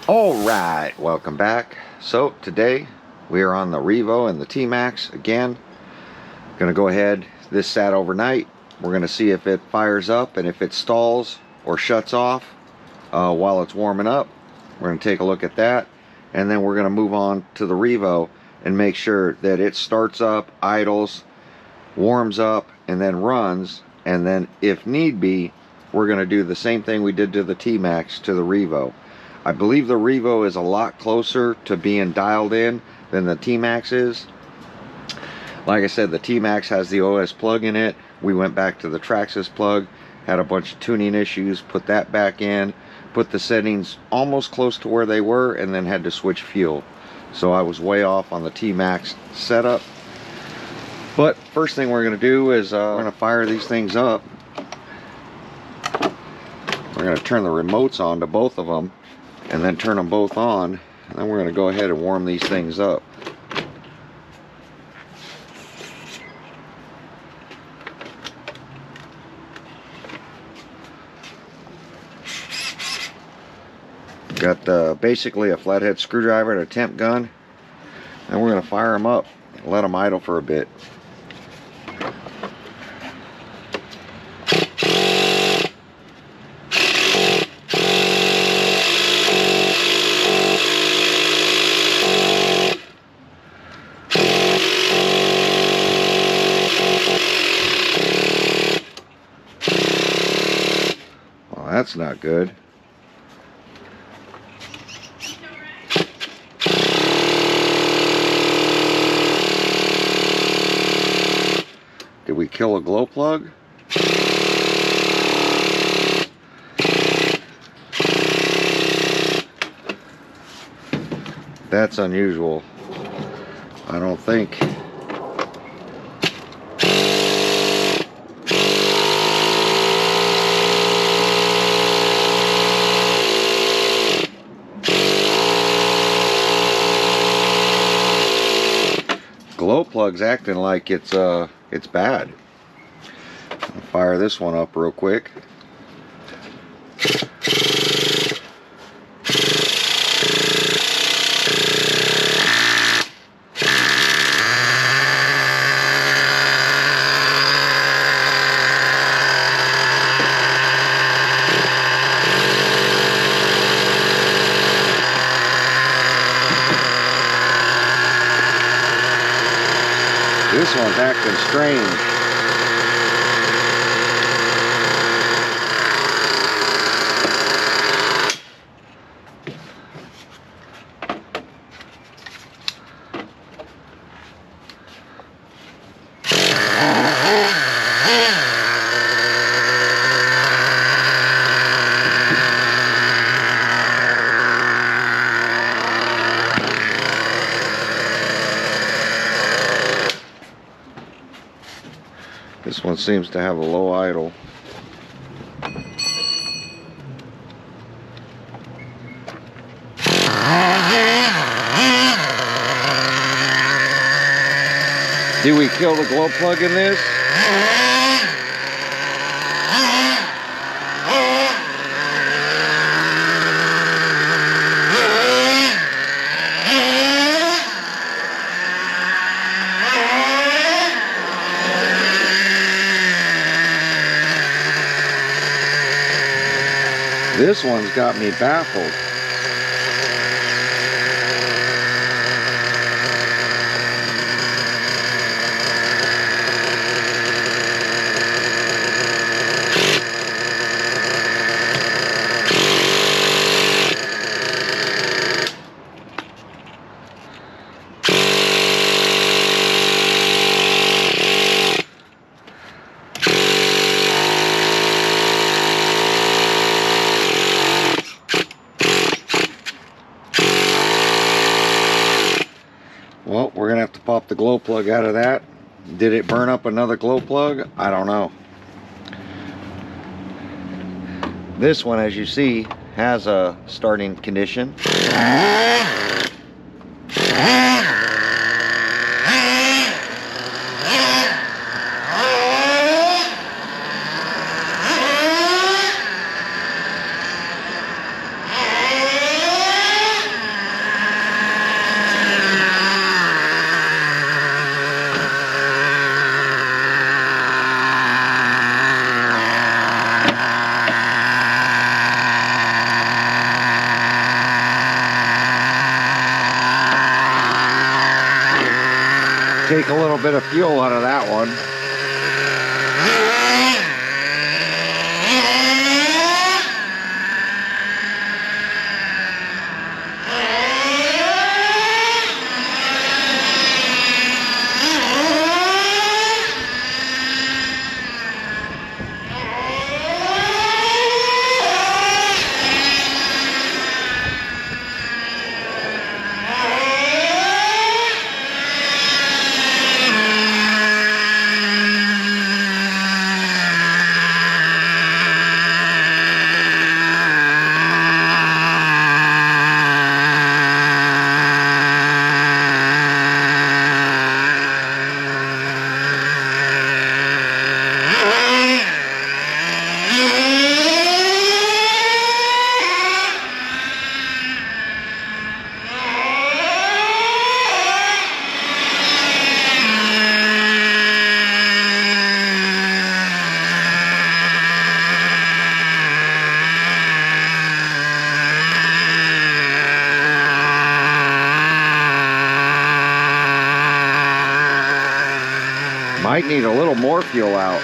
Alright, welcome back. So today we are on the Revo and the Tmaxx again. Gonna go ahead, this sat overnight. We're gonna see if it fires up and if it stalls or shuts off while it's warming up. We're gonna take a look at that, and then we're gonna move on to the Revo and make sure that it starts up, idles, warms up, and then runs. And then if need be, we're gonna do the same thing we did to the Tmaxx to the Revo. I believe the Revo is a lot closer to being dialed in than the Tmaxx is. Like I said, the Tmaxx has the OS plug in it. We went back to the Traxxas plug, had a bunch of tuning issues, put that back in, put the settings almost close to where they were, and then had to switch fuel. So I was way off on the Tmaxx setup. But first thing we're going to do is we're going to fire these things up. We're going to turn the remotes on to both of them, and then turn them both on, and then we're going to go ahead and warm these things up. Got basically a flathead screwdriver and a temp gun, and we're going to fire them up and let them idle for a bit. That's not good. Did we kill a glow plug? That's unusual. I don't think. Glow plug's acting like it's bad. I'll fire this one up real quick. This one's acting strange. This one seems to have a low idle. Did we kill the glow plug in this? This one's got me baffled. Well, we're gonna have to pop the glow plug out of that. Did it burn up another glow plug? I don't know. This one, as you see, has a starting condition. Take a little bit of fuel out of that one. Might need a little more fuel out.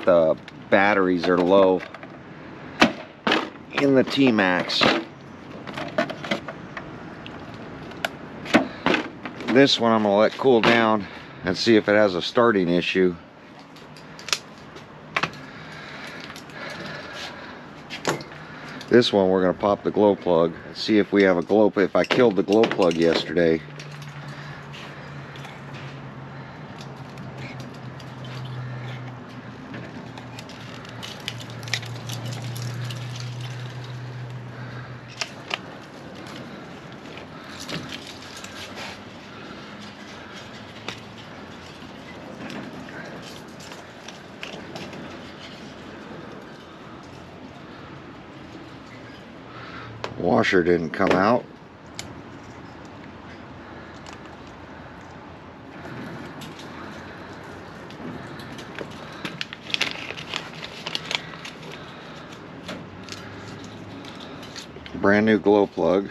The batteries are low in the Tmaxx. This one I'm going to let cool down and see if it has a starting issue. This one we're going to pop the glow plug and see if we have a glow. If I killed the glow plug yesterday. Washer didn't come out. Brand new glow plug.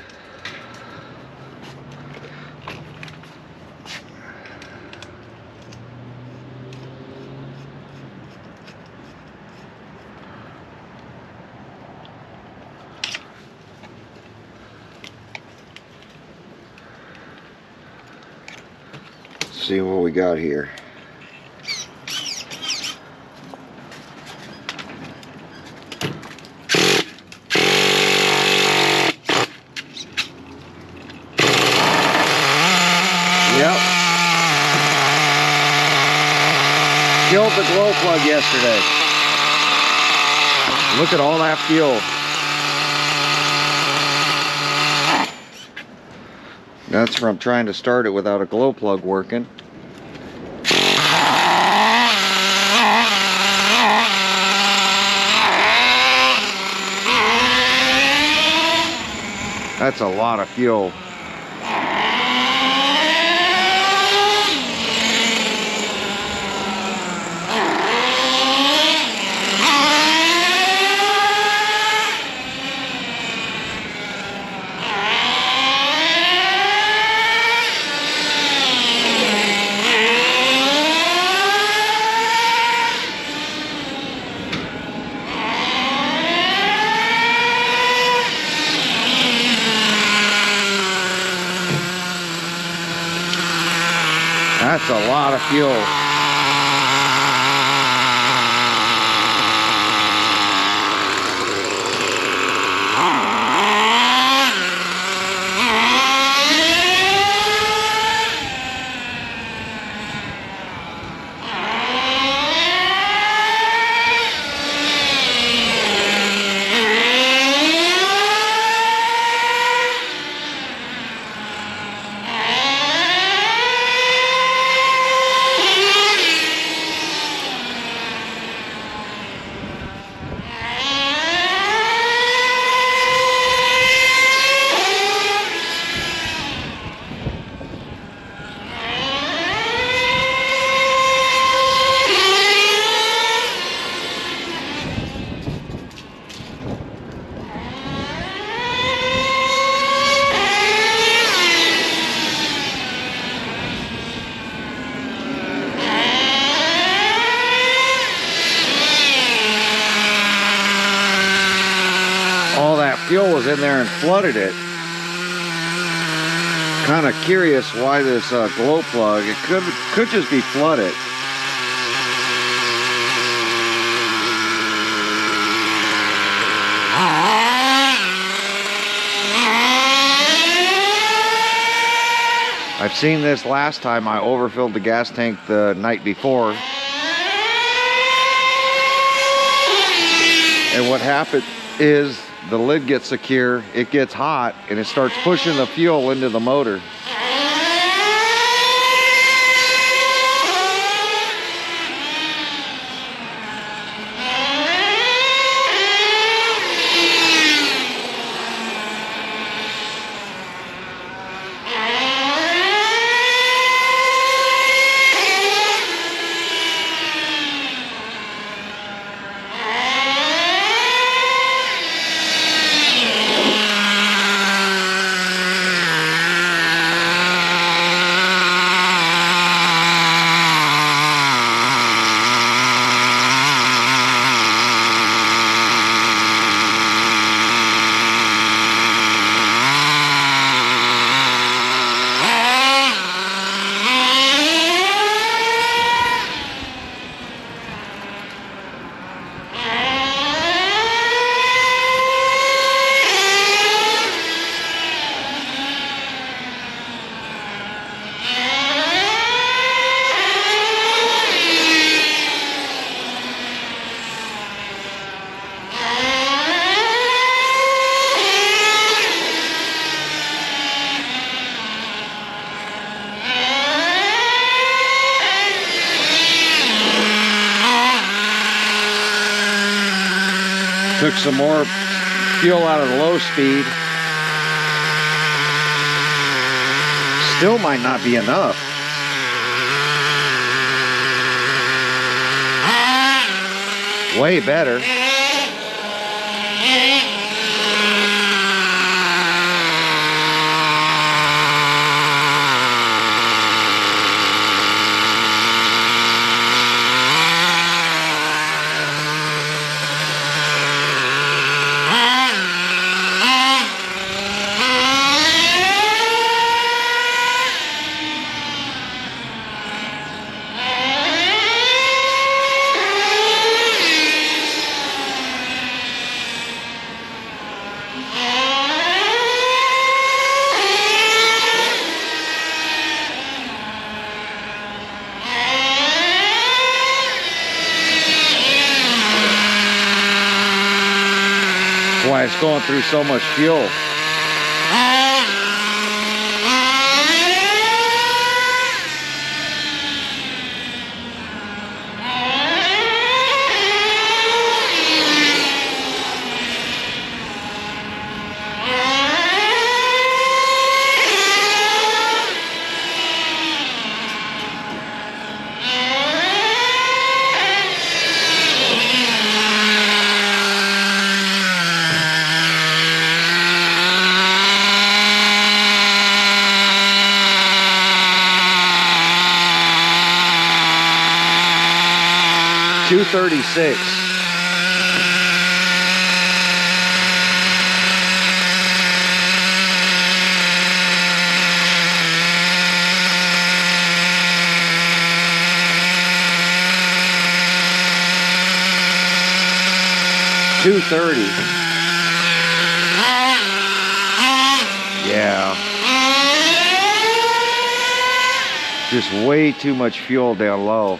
See what we got here. Yep. Killed the glow plug yesterday. Look at all that fuel. That's from trying to start it without a glow plug working. That's a lot of fuel. That's a lot of fuel. that fuel was in there and flooded it. Kind of curious why this glow plug, it could just be flooded. I've seen this last time. I overfilled the gas tank the night before. And what happened is the lid gets secure, it gets hot, and it starts pushing the fuel into the motor. Took some more fuel out of the low speed. Still might not be enough. Way better. Why it's going through so much fuel. $236. $230. Yeah. Just way too much fuel down low.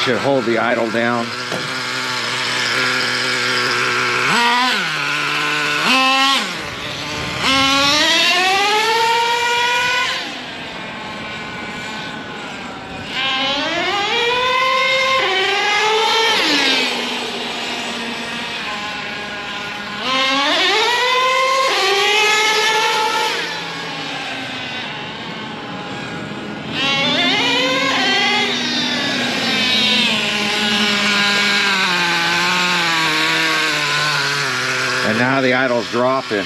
should hold the idle down. And now the idle's dropping.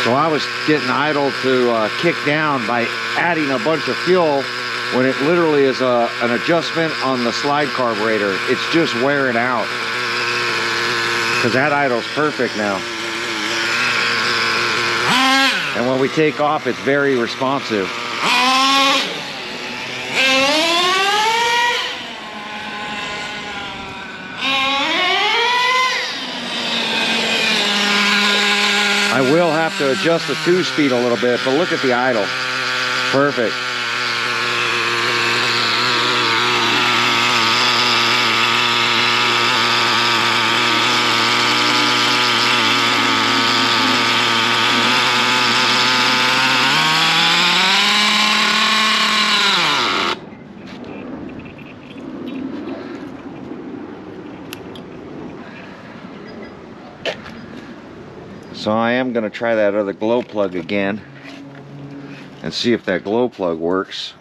So I was getting idle to kick down by adding a bunch of fuel when it literally is an adjustment on the slide carburetor. It's just wearing out. Because that idle's perfect now. And when we take off, it's very responsive. I will have to adjust the 2-speed a little bit, but look at the idle. Perfect. So I am going to try that other glow plug again and see if that glow plug works.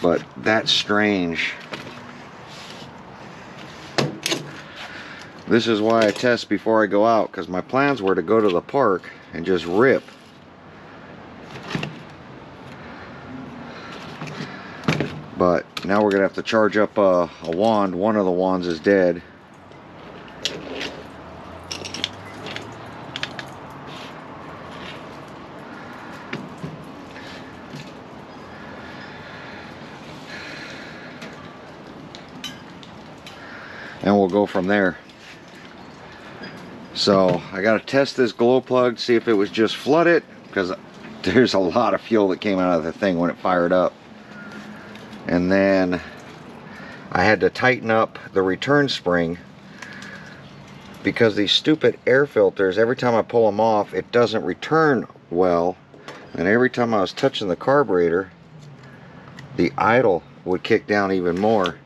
But that's strange. This is why I test before I go out, because my plans were to go to the park and just rip. But now we're going to have to charge up a wand. One of the wands is dead. And we'll go from there. So I got to test this glow plug, see if it was just flooded, because there's a lot of fuel that came out of the thing when it fired up. And then I had to tighten up the return spring, because these stupid air filters, every time I pull them off, it doesn't return well. And every time I was touching the carburetor, the idle would kick down even more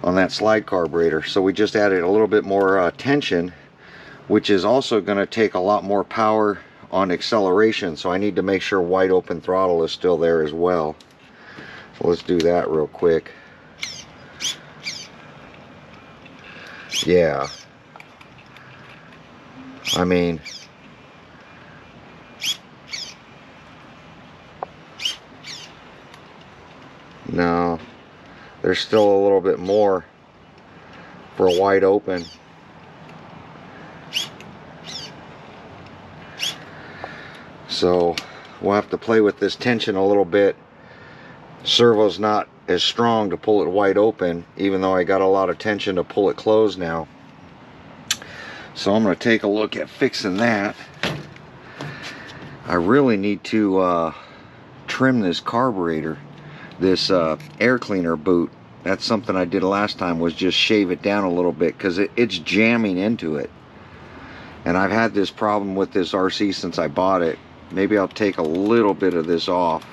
on that slide carburetor. So we just added a little bit more tension, which is also going to take a lot more power on acceleration. So I need to make sure wide open throttle is still there as well. So let's do that real quick. Yeah, I mean, no, there's still a little bit more for a wide open. So we'll have to play with this tension a little bit. Servo's not as strong to pull it wide open, even though I got a lot of tension to pull it closed now. So I'm going to take a look at fixing that. I really need to trim this carburetor, this air cleaner boot. That's something I did last time, was just shave it down a little bit, because it's jamming into it. And I've had this problem with this RC since I bought it. Maybe I'll take a little bit of this off.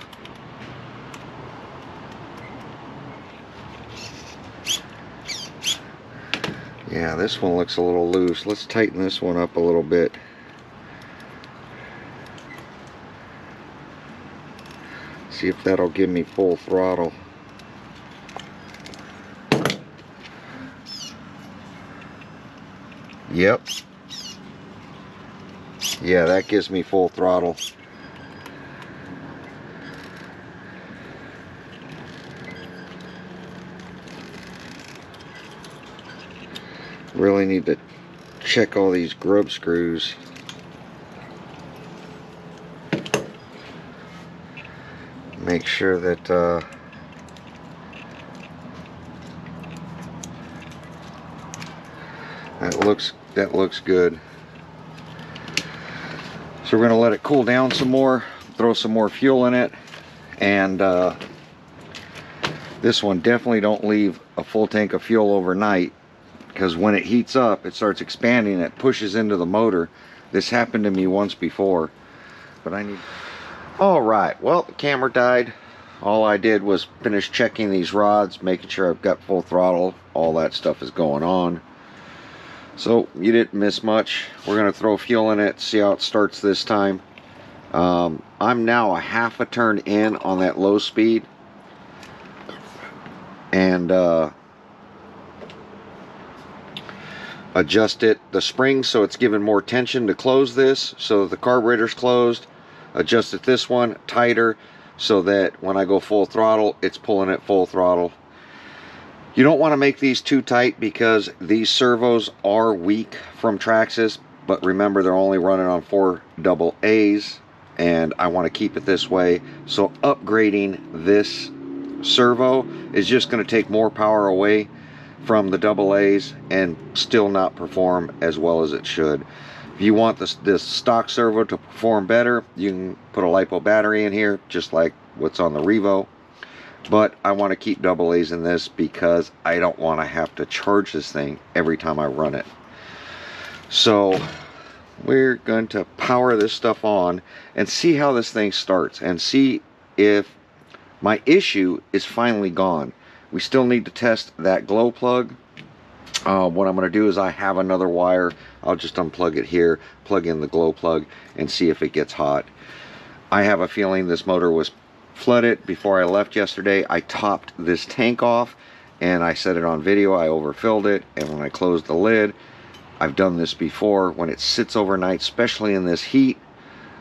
Yeah, this one looks a little loose. Let's tighten this one up a little bit. See if that'll give me full throttle. Yep. Yeah, that gives me full throttle. Really need to check all these grub screws. Make sure that that looks good. So we're going to let it cool down some more, throw some more fuel in it, and this one definitely don't leave a full tank of fuel overnight, because when it heats up it starts expanding, it pushes into the motor. This happened to me once before, but I need... All right, well, the camera died. All I did was finish checking these rods, making sure I've got full throttle, all that stuff is going on. So you didn't miss much. We're going to throw fuel in it, see how it starts this time. I'm now a half a turn in on that low speed, and adjusted the spring so it's giving more tension to close this, so the carburetor's closed. Adjusted this one tighter so that when I go full throttle, it's pulling it full throttle. You don't want to make these too tight because these servos are weak from Traxxas, but remember they're only running on 4 AA's, and I want to keep it this way. So upgrading this servo is just going to take more power away from the AA's and still not perform as well as it should. If you want this stock servo to perform better, you can put a LiPo battery in here, just like what's on the Revo. But I want to keep AA's in this because I don't want to have to charge this thing every time I run it. So we're going to power this stuff on and see how this thing starts, and see if my issue is finally gone. We still need to test that glow plug. What I'm going to do is I have another wire. I'll just unplug it here, plug in the glow plug, and see if it gets hot. I have a feeling this motor was flooded before I left yesterday. I topped this tank off, and I set it on video. I overfilled it, and when I closed the lid, I've done this before. When it sits overnight, especially in this heat,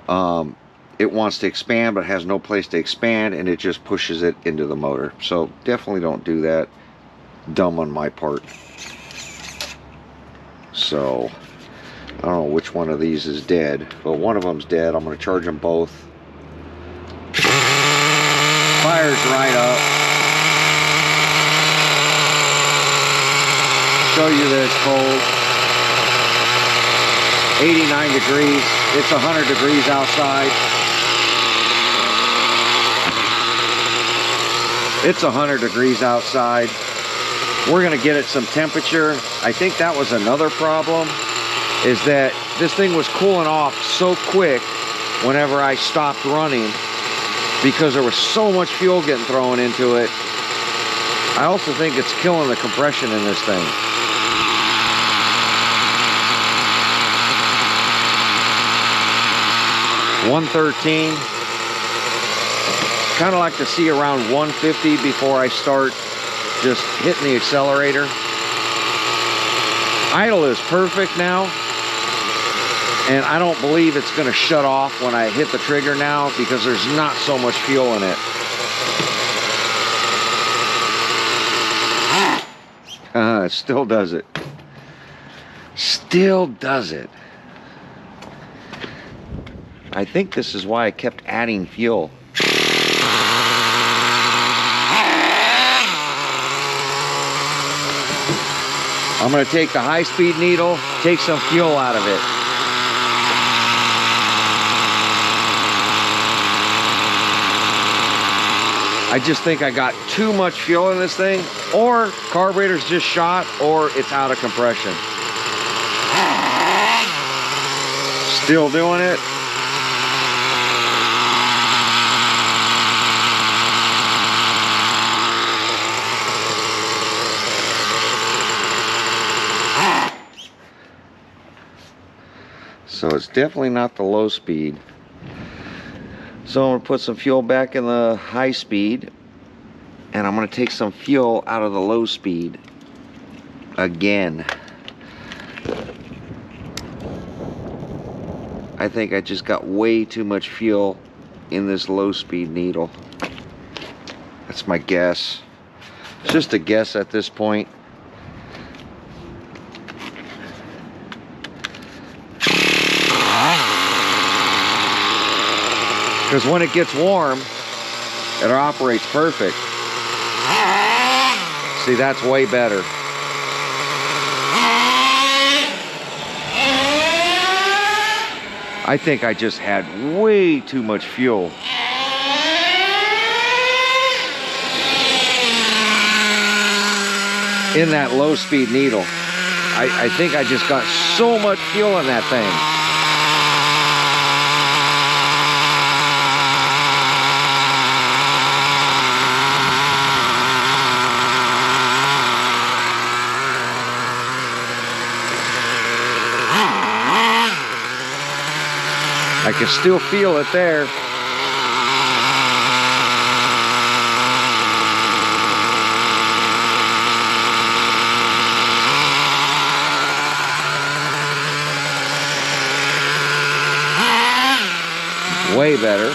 it wants to expand but has no place to expand, and it just pushes it into the motor. So definitely don't do that. Dumb on my part. So I don't know which one of these is dead, but one of them's dead. I'm going to charge them both. Fires right up. Show you that it's cold. 89 degrees. It's 100 degrees outside. It's 100 degrees outside. We're going to get it some temperature. I think that was another problem, is that this thing was cooling off so quick whenever I stopped running, because there was so much fuel getting thrown into it. I also think it's killing the compression in this thing. $113. Kind of like to see around 150 before I start just hitting the accelerator. Idle is perfect now, and I don't believe it's going to shut off when I hit the trigger now, because there's not so much fuel in it. It still does it. Still does it. I think this is why I kept adding fuel. I'm going to take the high-speed needle, take some fuel out of it. I just think I got too much fuel in this thing, or carburetor's just shot, or it's out of compression. Still doing it. So it's definitely not the low speed. So I'm going to put some fuel back in the high speed, and I'm going to take some fuel out of the low speed again. I think I just got way too much fuel in this low speed needle. That's my guess. It's just a guess at this point. Because when it gets warm, it operates perfect. See, that's way better. I think I just had way too much fuel. In that low speed needle. I think I just got so much fuel in that thing. I can still feel it there. Way better.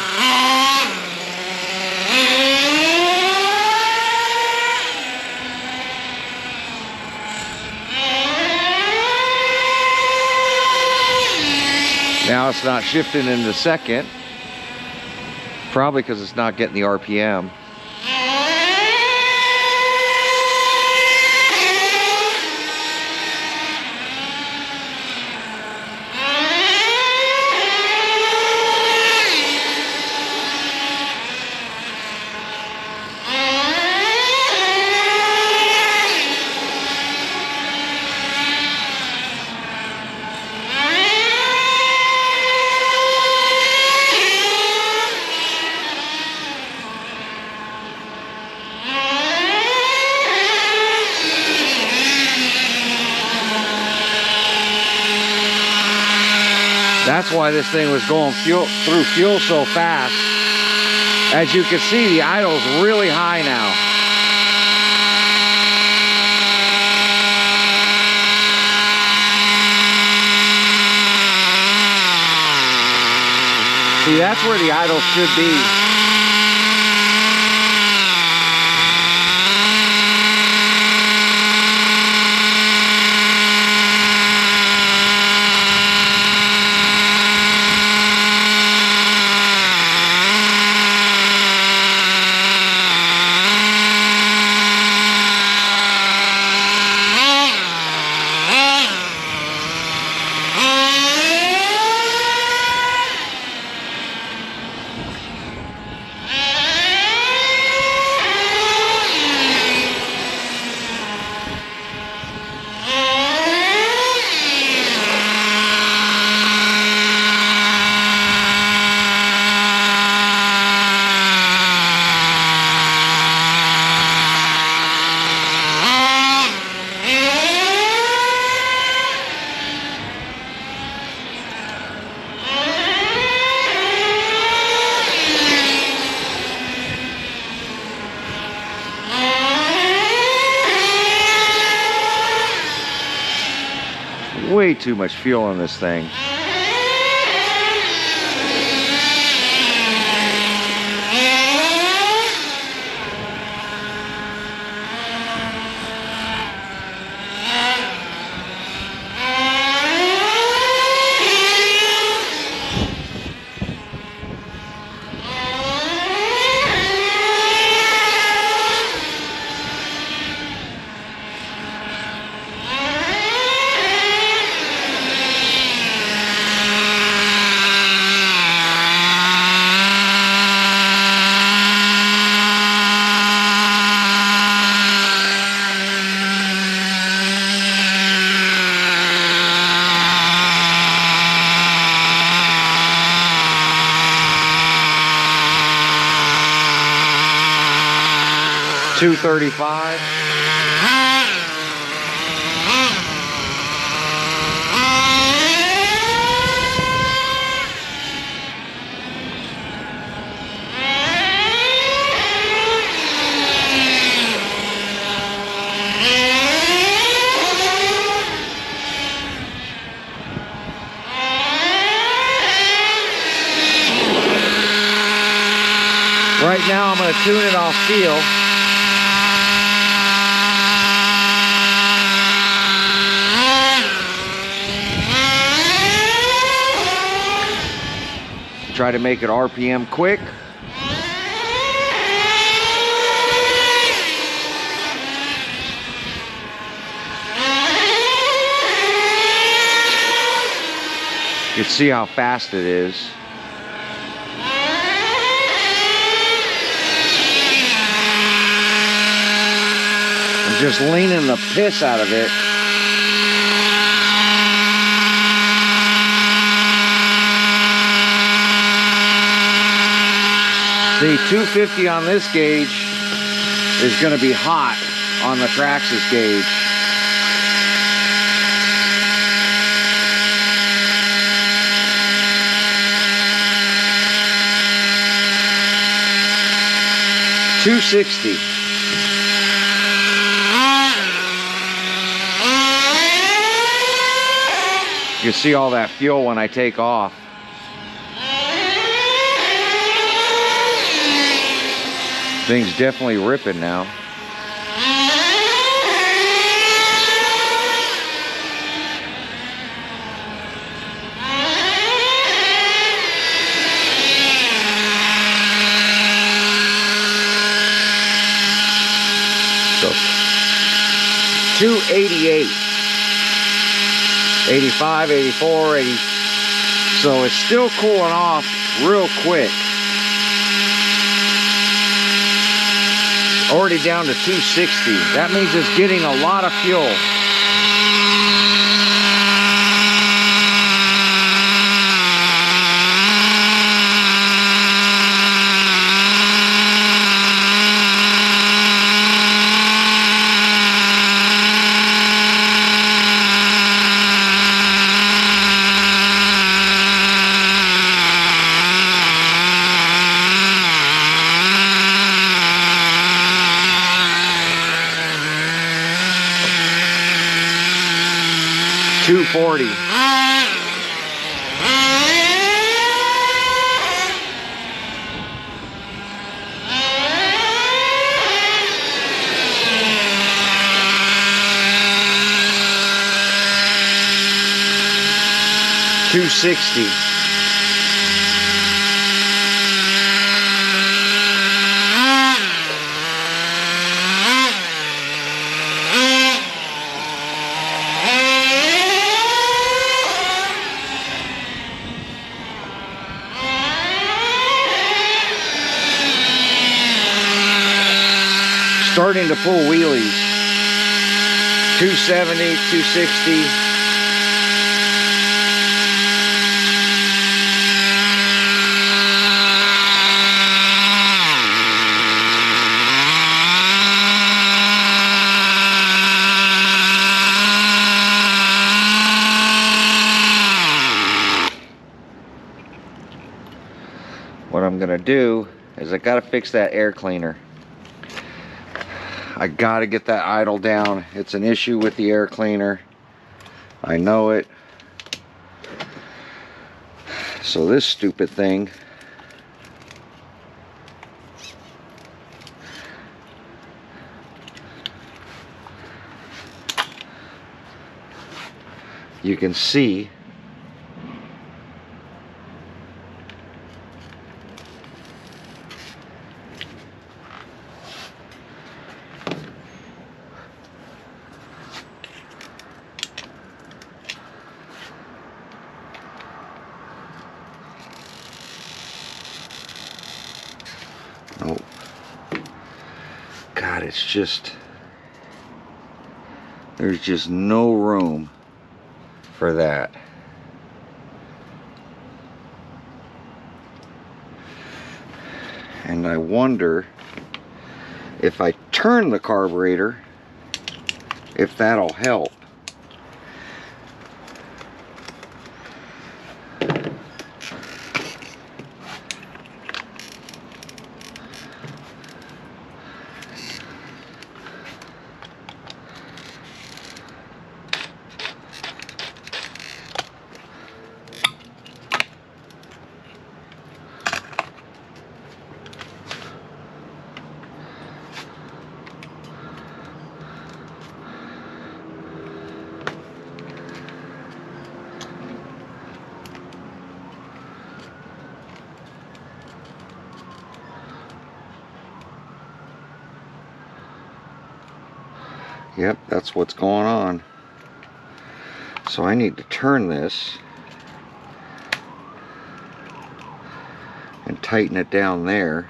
Now it's not shifting into second, probably because it's not getting the RPM. That's why this thing was going through fuel so fast. As you can see, the idle's really high now. See, that's where the idle should be. Way too much fuel in this thing. $235. Right now I'm going to tune it off feel. Try to make it RPM quick. You can see how fast it is. I'm just leaning the piss out of it. The 250 on this gauge is going to be hot on the Traxxas gauge. $260. You see all that fuel when I take off. Thing's definitely ripping now. So 288, 85, 84, 80. So it's still cooling off real quick. Already down to 260. That means it's getting a lot of fuel. $240. $260. Starting to pull wheelies. 270, 260. What I'm gonna do is I gotta fix that air cleaner. I gotta get that idle down. It's an issue with the air cleaner. I know it. So this stupid thing you can see God, it's just, there's just no room for that. And I wonder if I turn the carburetor, if that'll help. Yep, that's what's going on. So I need to turn this and tighten it down there.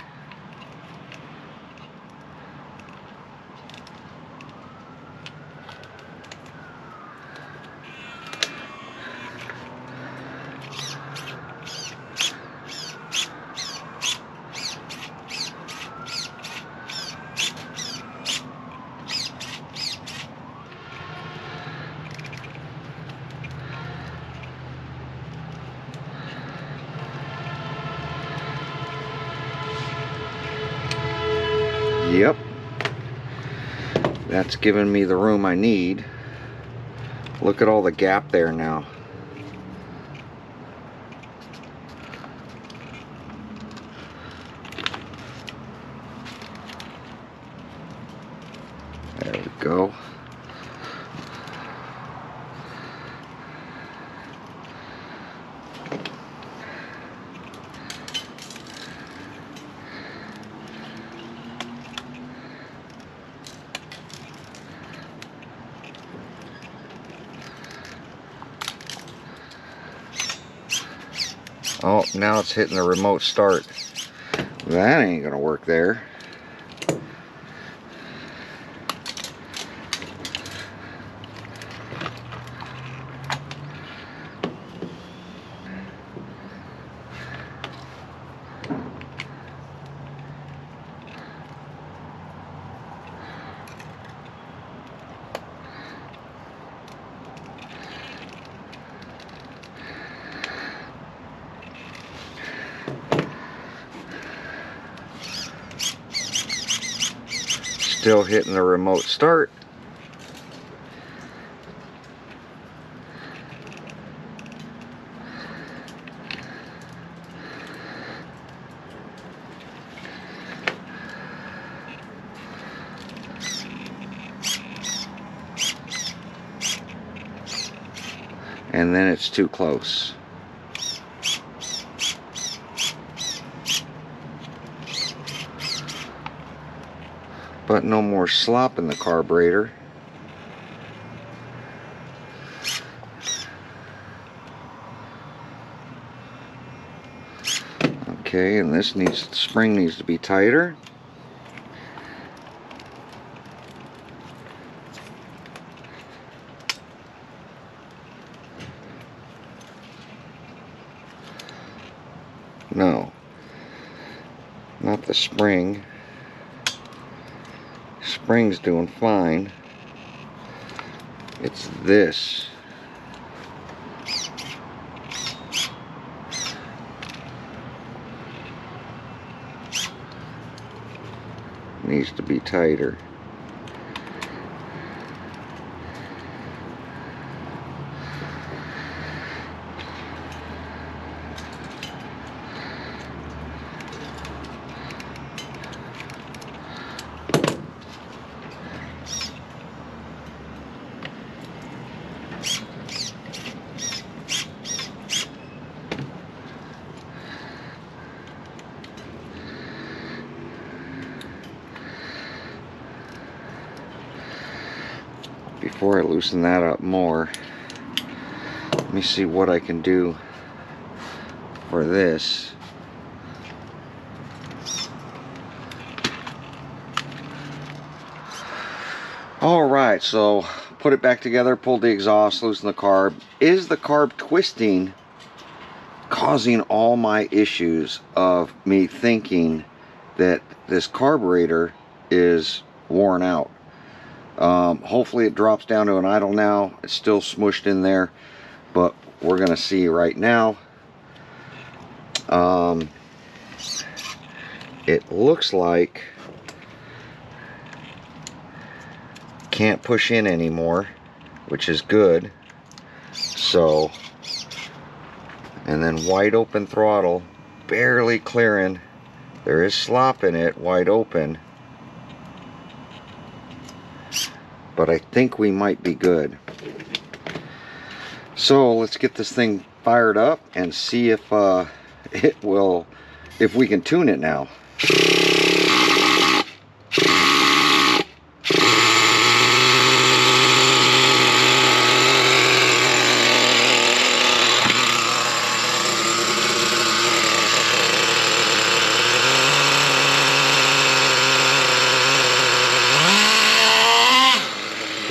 Yep, that's giving me the room I need. Look at all the gap there now. There we go. Oh, now it's hitting the remote start. That ain't gonna work there. Still hitting the remote start. And then it's too close. But no more slop in the carburetor. Okay, and this needs, the spring needs to be tighter. No, not the spring. Spring's doing fine. It's this. Needs to be tighter. Before I loosen that up more, let me see what I can do for this. Alright, so put it back together, pulled the exhaust, loosened the carb. Is the carb twisting causing all my issues of me thinking that this carburetor is worn out? Hopefully it drops down to an idle now. It's still smushed in there, but we're gonna see right now. It looks like can't push in anymore, which is good. So, and then wide open throttle, barely clearing. There is slop in it, wide open. But I think we might be good. So let's get this thing fired up and see if it will, if we can tune it now.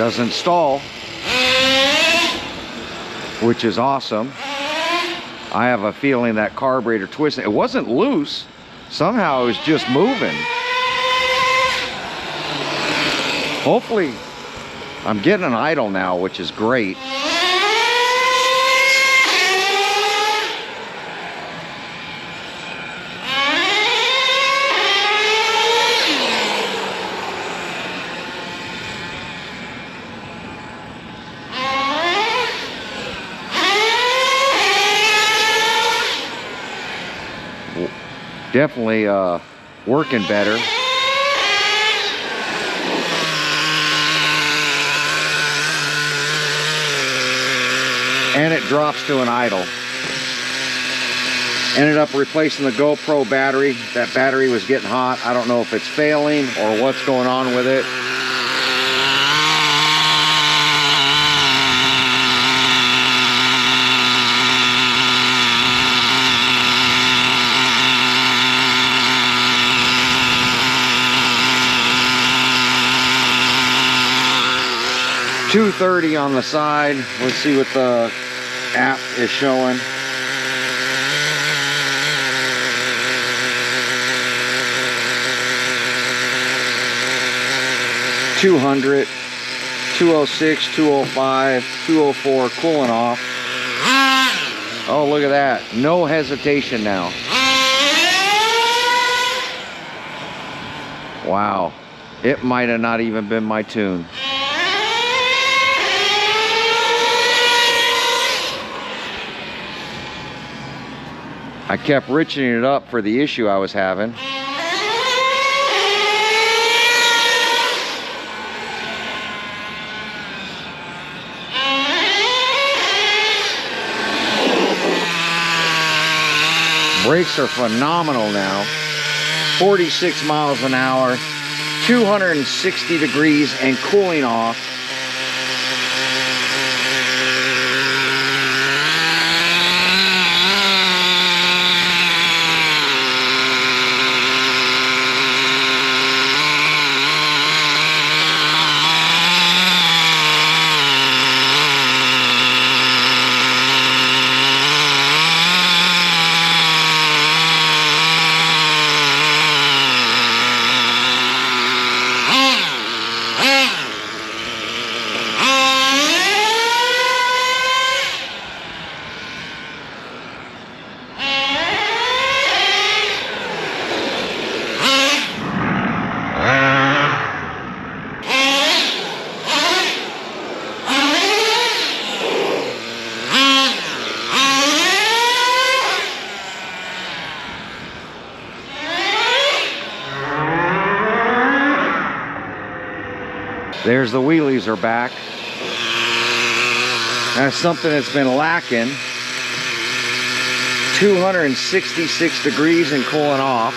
Doesn't stall, which is awesome. I have a feeling that carburetor twisted. It wasn't loose. Somehow it was just moving. Hopefully, I'm getting an idle now, which is great. Definitely working better. And it drops to an idle. Ended up replacing the GoPro battery. That battery was getting hot. I don't know if it's failing or what's going on with it. $230 on the side. Let's see what the app is showing. $200, $206, $205, $204, cooling off. Oh, look at that. No hesitation now. Wow. It might have not even been my tune. I kept richening it up for the issue I was having. Brakes are phenomenal now. 46 miles an hour, 260 degrees and cooling off. There's the wheelies are back. That's something that's been lacking. 266 degrees and cooling off.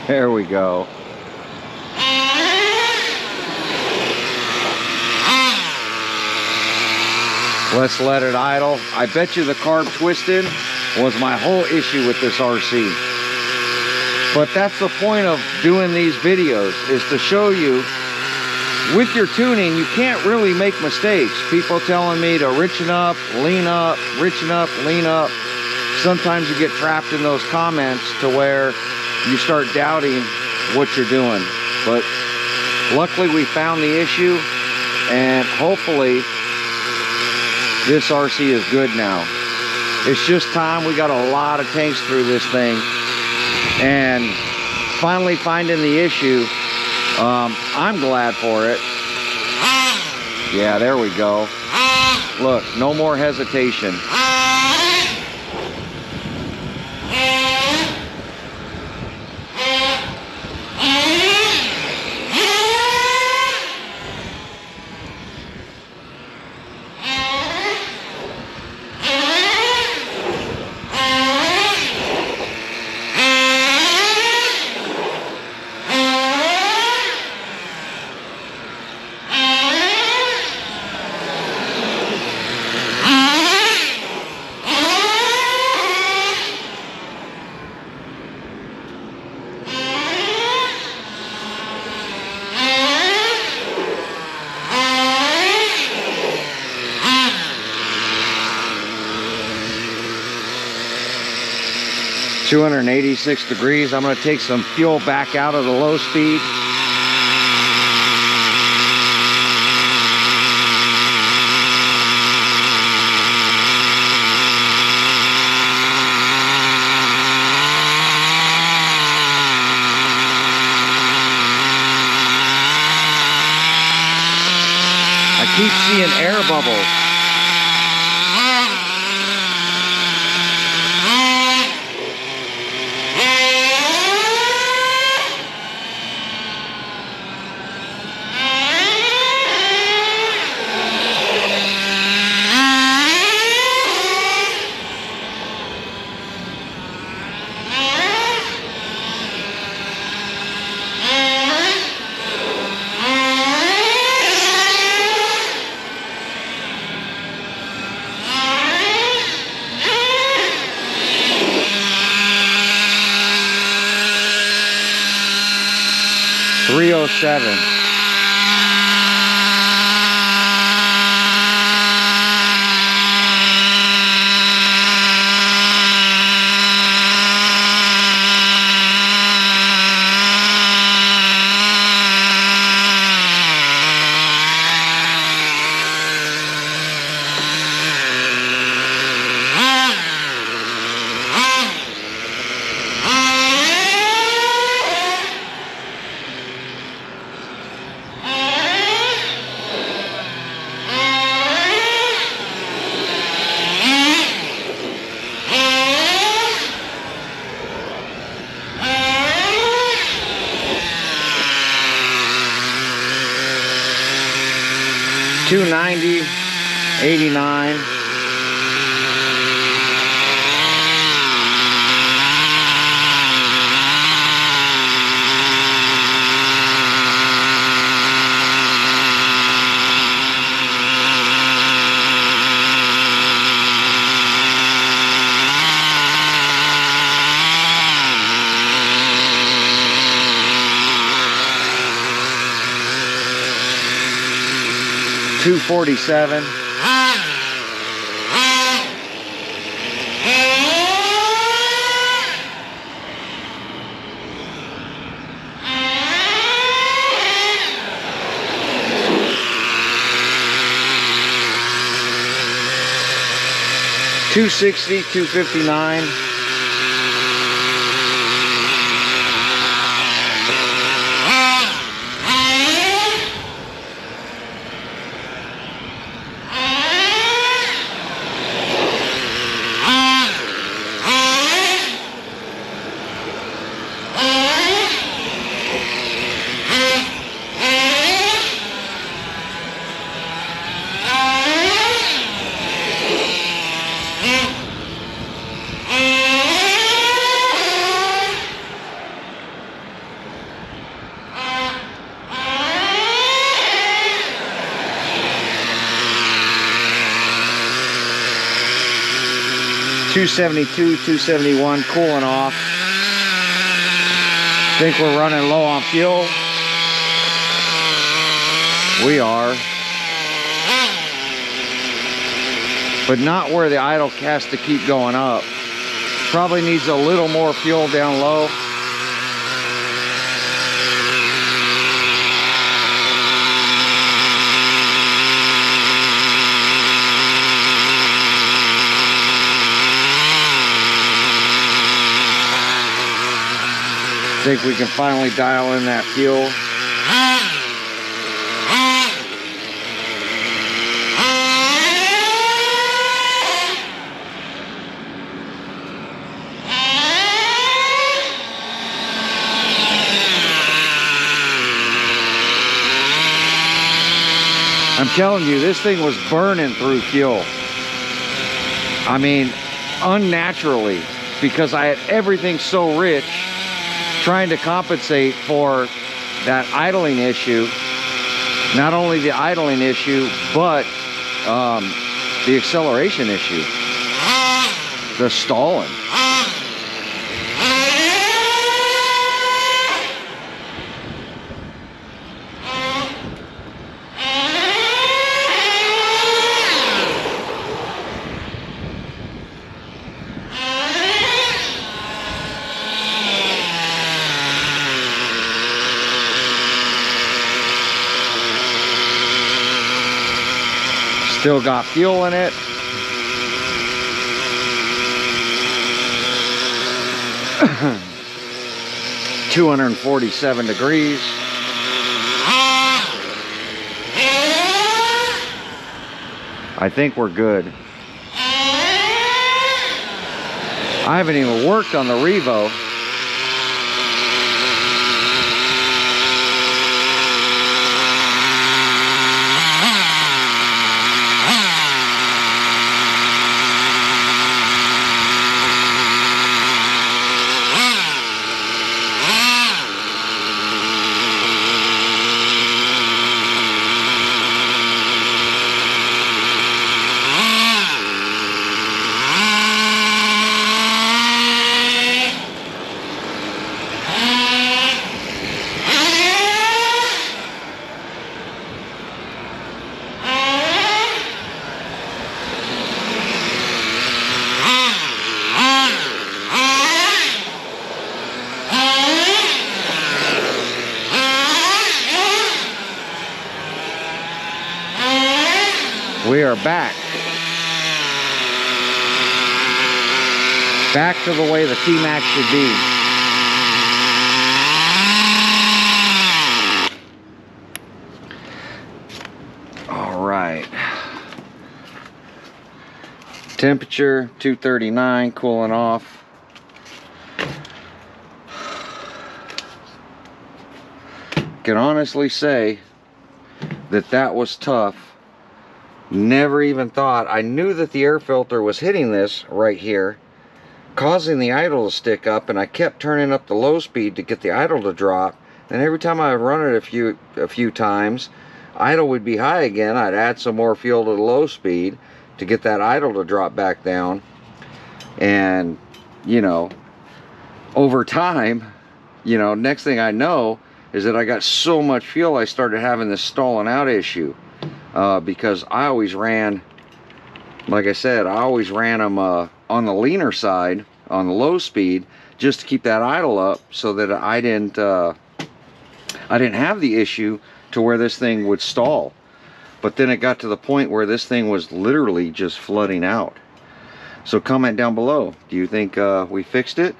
There we go. Let's let it idle. I bet you the carb twisted was my whole issue with this RC. But that's the point of doing these videos, is to show you with your tuning, you can't really make mistakes. People telling me to richen up, lean up, richen up, lean up. Sometimes you get trapped in those comments to where you start doubting what you're doing. But luckily we found the issue, and hopefully this RC is good now. It's just time. We got a lot of tanks through this thing, and finally finding the issue. I'm glad for it. Yeah, there we go. Look, no more hesitation. 286 degrees. I'm going to take some fuel back out of the low speed. I keep seeing air bubbles. .307. $290, $89. $247. $260, $259. $272, $271, cooling off. Think we're running low on fuel. We are. But not where the idle has to keep going up. Probably needs a little more fuel down low. Think we can finally dial in that fuel. I'm telling you, this thing was burning through fuel. I mean, unnaturally, because I had everything so rich, trying to compensate for that idling issue. Not only the idling issue, but the acceleration issue, the stalling. Still got fuel in it. $247 degrees. I think we're good. I haven't even worked on the Revo. We are back. Back to the way the Tmaxx should be. All right. Temperature 239, cooling off. Can honestly say that that was tough. Never even thought. I knew that the air filter was hitting this right here, causing the idle to stick up, and I kept turning up the low speed to get the idle to drop. And every time I run it a few times, idle would be high again. I'd add some more fuel to the low speed to get that idle to drop back down. And you know, over time, you know, next thing I know is that I got so much fuel I started having this stalling out issue. Because I always ran, like I said, I always ran them on the leaner side, on the low speed, just to keep that idle up, so that I didn't have the issue to where this thing would stall. But then it got to the point where this thing was literally just flooding out. So comment down below. Do you think we fixed it?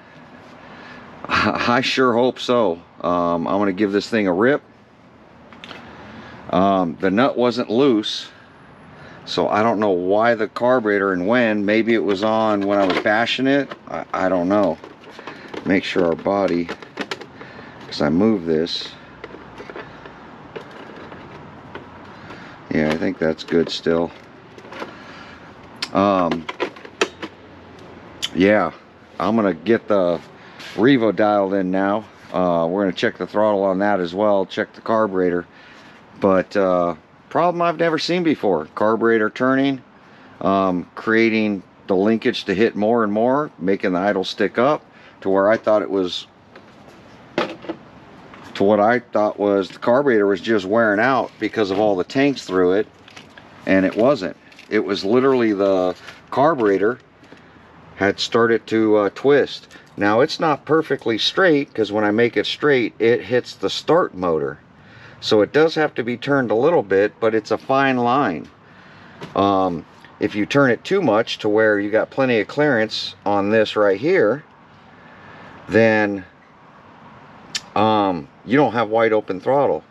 I sure hope so. I'm going to give this thing a rip. The nut wasn't loose, so I don't know why the carburetor and when. Maybe it was on when I was bashing it. I don't know. Make sure our body, because I moved this. Yeah, I think that's good still. Yeah, I'm gonna get the Revo dialed in now. We're gonna check the throttle on that as well, check the carburetor. But problem I've never seen before. Carburetor turning, creating the linkage to hit more and more, making the idle stick up to where I thought it was, to what I thought was the carburetor was just wearing out because of all the tanks through it, and it wasn't. It was literally the carburetor had started to twist. Now it's not perfectly straight, because when I make it straight, it hits the start motor. So it does have to be turned a little bit, but it's a fine line. If you turn it too much to where you got plenty of clearance on this right here, then you don't have wide open throttle.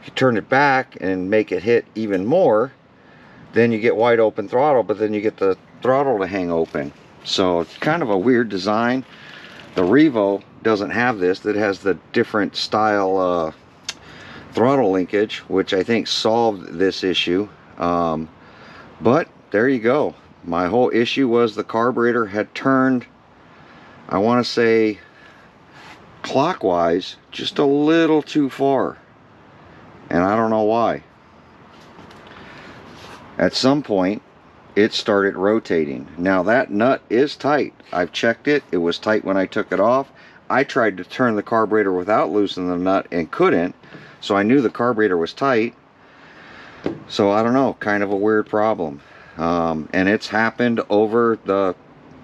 If you turn it back and make it hit even more, then you get wide open throttle, but then you get the throttle to hang open. So it's kind of a weird design. The Revo doesn't have this. It has the different style throttle linkage, which I think solved this issue. But there you go. My whole issue was the carburetor had turned, I want to say clockwise, just a little too far, and I don't know why. At some point it started rotating. Now that nut is tight. I've checked it. It was tight when I took it off. I tried to turn the carburetor without loosening the nut and couldn't. So I knew the carburetor was tight. So I don't know, kind of a weird problem. And it's happened over the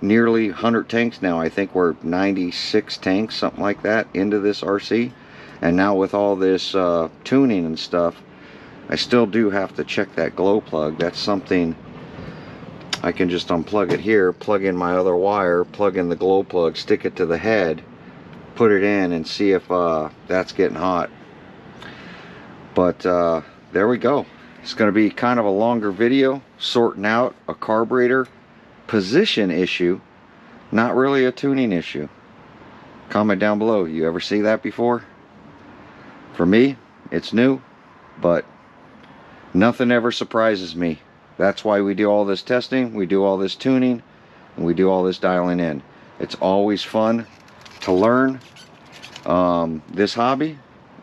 nearly 100 tanks now. I think we're 96 tanks, something like that, into this RC. And now with all this tuning and stuff, I still do have to check that glow plug. That's something I can just unplug it here, plug in my other wire, plug in the glow plug, stick it to the head, put it in, and see if that's getting hot. But there we go. It's going to be kind of a longer video sorting out a carburetor position issue, not really a tuning issue. Comment down below, you ever see that before? For me, it's new, but nothing ever surprises me. That's why we do all this testing, we do all this tuning, and we do all this dialing in. It's always fun to learn this hobby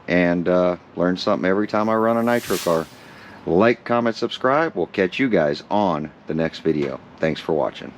and learn something every time I run a nitro car. Like, comment, subscribe. We'll catch you guys on the next video. Thanks for watching.